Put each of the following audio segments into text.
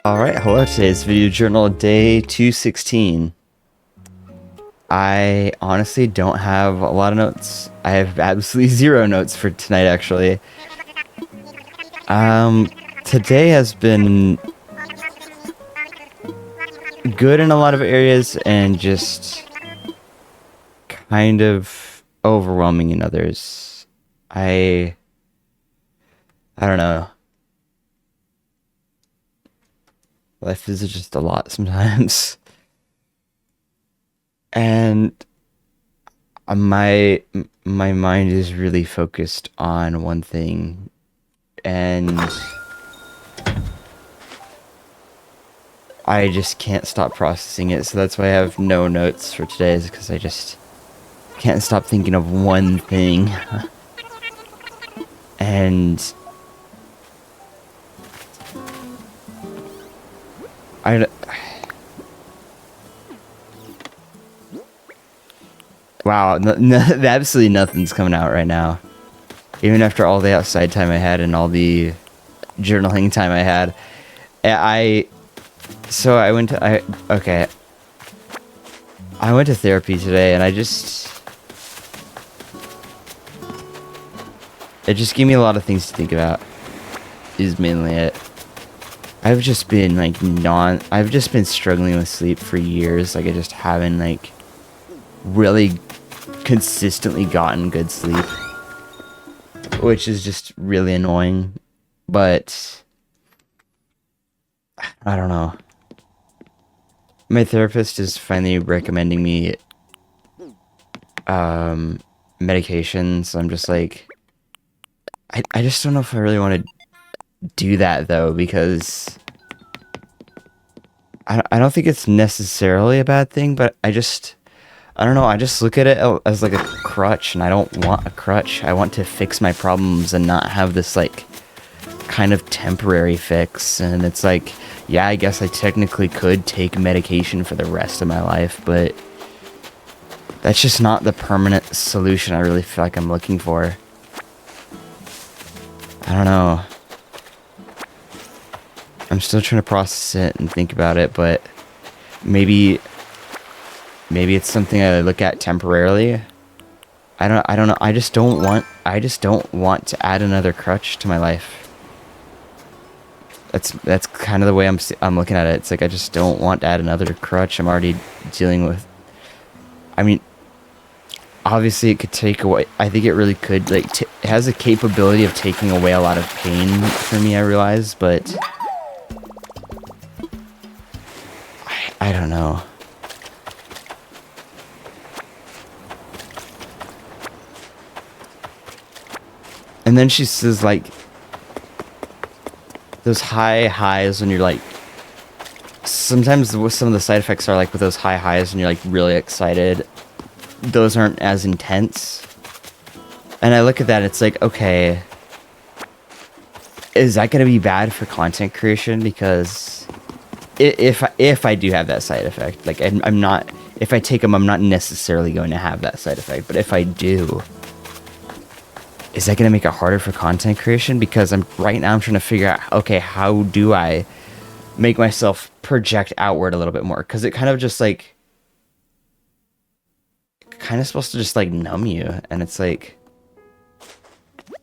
Alright, hello, today's video journal, day 216. I honestly don't have a lot of notes. I have absolutely zero notes for tonight, actually. Today has been good in a lot of areas and just kind of overwhelming in others. I don't know. Life is just a lot sometimes. And my mind is really focused on one thing, and I just can't stop processing it. So that's why I have no notes for today, is because I just can't stop thinking of one thing. And I wow, absolutely nothing's coming out right now. Even after all the outside time I had and all the journaling time I had, so I went to I went to therapy today, and it just gave me a lot of things to think about. Is mainly it. I've just been I've just been struggling with sleep for years. Like, I just haven't really consistently gotten good sleep, which is just really annoying. But I don't know. My therapist is finally recommending me medications. I'm just like, I just don't know if I really want to do that, though, because I don't think it's necessarily a bad thing, but I don't know, I just look at it as like a crutch, and I don't want a crutch. I want to fix my problems and not have this kind of temporary fix. And it's like, yeah, I guess I technically could take medication for the rest of my life, but that's just not the permanent solution I really feel like I'm looking for. I don't know. I'm still trying to process it and think about it, but maybe it's something I look at temporarily. I don't know. I just don't want to add another crutch to my life. That's kind of the way I'm looking at it. It's like, I just don't want to add another crutch. I'm already dealing with. I mean, obviously it could take away. I think it really could. It has the capability of taking away a lot of pain for me, I realize, but I don't know. And then she says, those high highs when you're sometimes some of the side effects are with those high highs when you're really excited, those aren't as intense. And I look at that, it's like, okay, is that going to be bad for content creation? Because if I do have that side effect, I'm not, if I take them, I'm not necessarily going to have that side effect, but if I do, is that going to make it harder for content creation? Because right now I'm trying to figure out, okay, how do I make myself project outward a little bit more? Because it kind of just kind of supposed to just numb you. And it's like,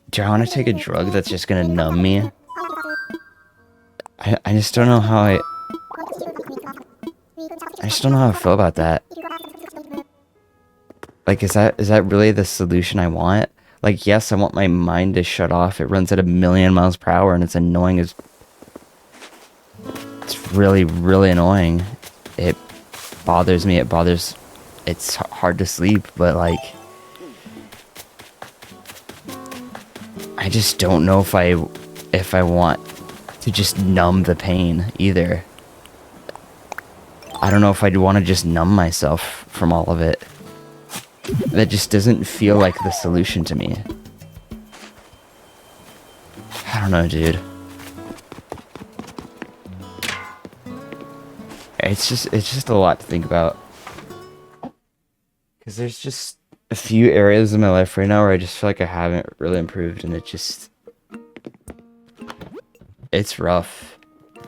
do I want to take a drug that's just going to numb me? I just don't know how I just don't know how I feel about that. Is that really the solution I want? Yes, I want my mind to shut off. It runs at 1,000,000 miles per hour, and it's annoying as... It's really, really annoying. It bothers me. It's hard to sleep, but, I just don't know if I want to just numb the pain, either. I don't know if I'd want to just numb myself from all of it. That just doesn't feel like the solution to me. I don't know, dude. It's just a lot to think about. Because there's just a few areas in my life right now where I just feel like I haven't really improved, and it's rough.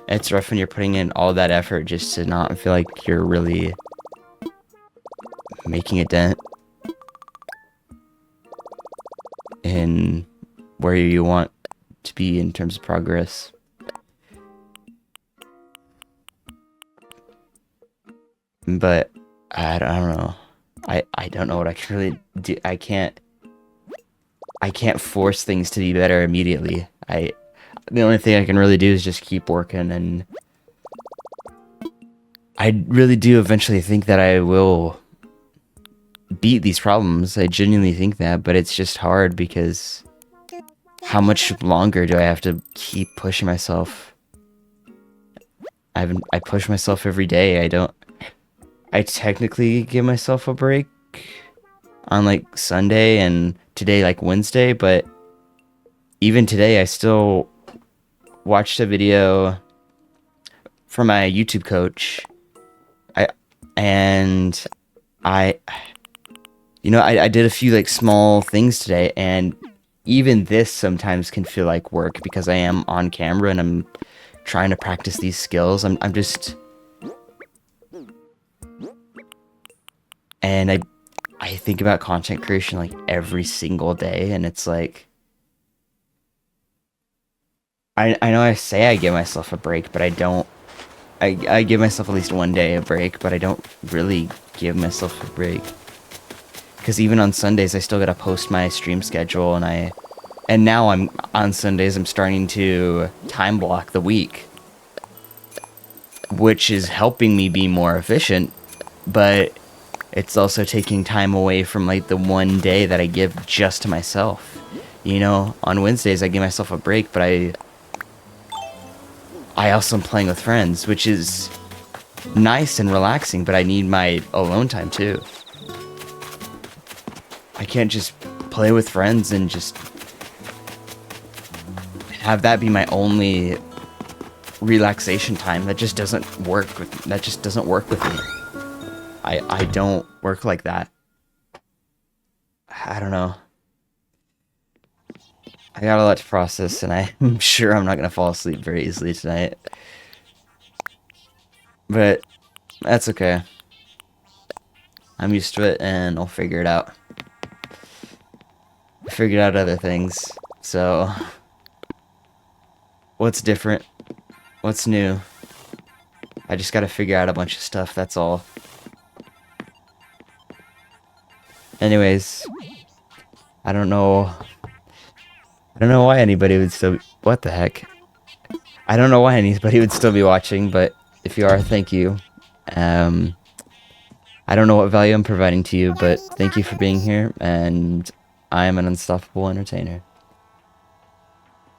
It's rough when you're putting in all that effort just to not feel like you're really making a dent in where you want to be in terms of progress. But I don't know. I don't know what I can really do. I can't force things to be better immediately. The only thing I can really do is just keep working, and I really do eventually think that I will beat these problems. I genuinely think that, but it's just hard because how much longer do I have to keep pushing myself? I push myself every day. I technically give myself a break on like Sunday and today like Wednesday, but even today I still watched a video from my YouTube coach. I did a few like small things today, and even this sometimes can feel like work because I am on camera and I'm trying to practice these skills. I'm just, and I think about content creation like every single day, and it's like I know I say I give myself a break, but I don't. I give myself at least one day a break, but I don't really give myself a break. Because even on Sundays, I still gotta post my stream schedule, and now I'm on Sundays, I'm starting to time block the week, which is helping me be more efficient, but it's also taking time away from like the one day that I give just to myself. You know, on Wednesdays I give myself a break, but I also am playing with friends, which is nice and relaxing, but I need my alone time too. I can't just play with friends and just have that be my only relaxation time. That just doesn't work with me. I don't work like that. I don't know. I got a lot to process, and I'm sure I'm not gonna fall asleep very easily tonight. But that's okay. I'm used to it, and I'll figure it out. I figured out other things, so what's different? What's new? I just gotta figure out a bunch of stuff, that's all. Anyways, I don't know why anybody would still... What the heck? I don't know why anybody would still be watching, but if you are, thank you. I don't know what value I'm providing to you, but thank you for being here, and I am an unstoppable entertainer.